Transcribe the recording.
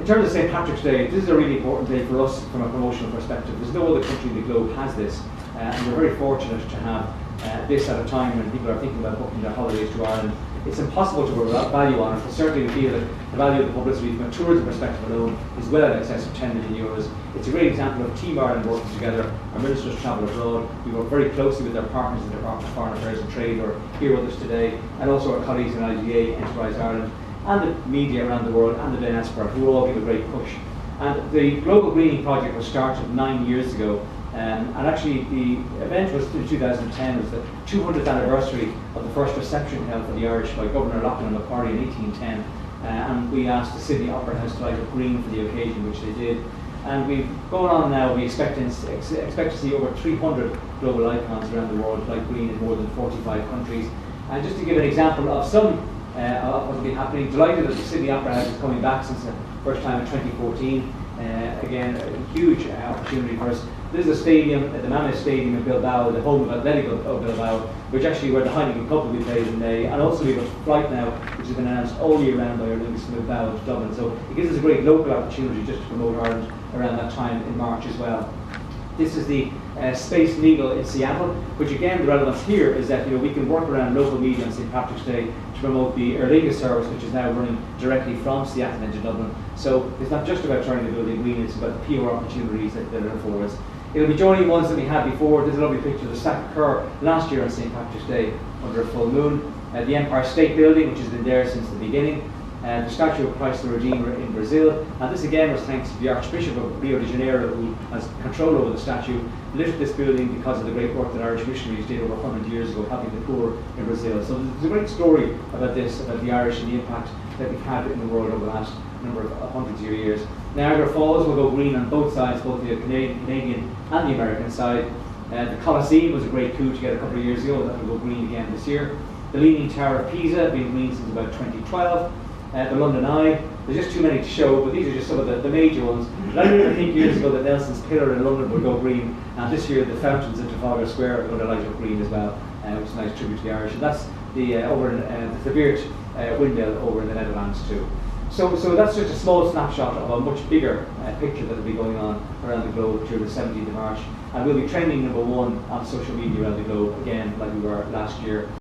terms of St. Patrick's Day, this is a really important day for us from a promotional perspective. There's no other country in the globe has this, and we're very fortunate to have this at a time when people are thinking about booking their holidays to Ireland. It's impossible to put value on it, but certainly we feel that the value of the publicity from a tourism perspective alone is well in excess of €10 million. It's a great example of Team Ireland working together. Our ministers travel abroad. We work very closely with their partners in the Department of Foreign Affairs and Trade, or here with us today, and also our colleagues in IGA, Enterprise Ireland, and the media around the world, and the diaspora, who all give a great push. And the Global Greening Project was started 9 years ago, and actually the event was in 2010, was the 200th anniversary of the first reception held for the Irish by Governor Lachlan of Corry in 1810, and we asked the Sydney Opera House to light up green for the occasion, which they did. And we've going on now, we expect to see over 300 global icons around the world light green in more than 45 countries. And just to give an example of some of what's been happening, delighted that the Sydney Opera House is coming back since the first time in 2014. Again, a huge opportunity for us. This is a stadium, the Mammoth Stadium in Bilbao, the home of Atletico of Bilbao, which actually where the Heineken Cup will be played in May. And also we've got a flight now, which has been announced all year round by Aer Lingus from Bilbao to Dublin. So it gives us a great local opportunity just to promote Ireland around that time in March as well. This is the Space Needle in Seattle, which again the relevance here is that we can work around local media on St. Patrick's Day to promote the Aer Lingus service, which is now running directly from Seattle into Dublin. So it's not just about turning the building green, it's about the PR opportunities that are for us. It'll be joining ones that we had before. There's a lovely picture of the Stack Kerr last year on St. Patrick's Day under a full moon. The Empire State Building, which has been there since the beginning. The statue of Christ the Redeemer in Brazil. And this again was thanks to the Archbishop of Rio de Janeiro, who has control over the statue, lifted this building because of the great work that Irish missionaries did over 100 years ago, helping the poor in Brazil. So there's a great story about this, about the Irish and the impact that we've had in the world over the last number of hundreds of years. Niagara Falls will go green on both sides, both the Canadian and the American side. The Colosseum was a great coup to get a couple of years ago. That will go green again this year. The Leaning Tower of Pisa, been green since about 2012. The London Eye, there's just too many to show, but these are just some of the major ones. I didn't think years ago that Nelson's Pillar in London would go green, and this year the fountains in Trafalgar Square are going to light up green as well, which is a nice tribute to the Irish. And that's the over in the Beert windmill over in the Netherlands too. So that's just a small snapshot of a much bigger picture that will be going on around the globe during the 17th of March. And we'll be trending #1 on social media around the globe, again, like we were last year.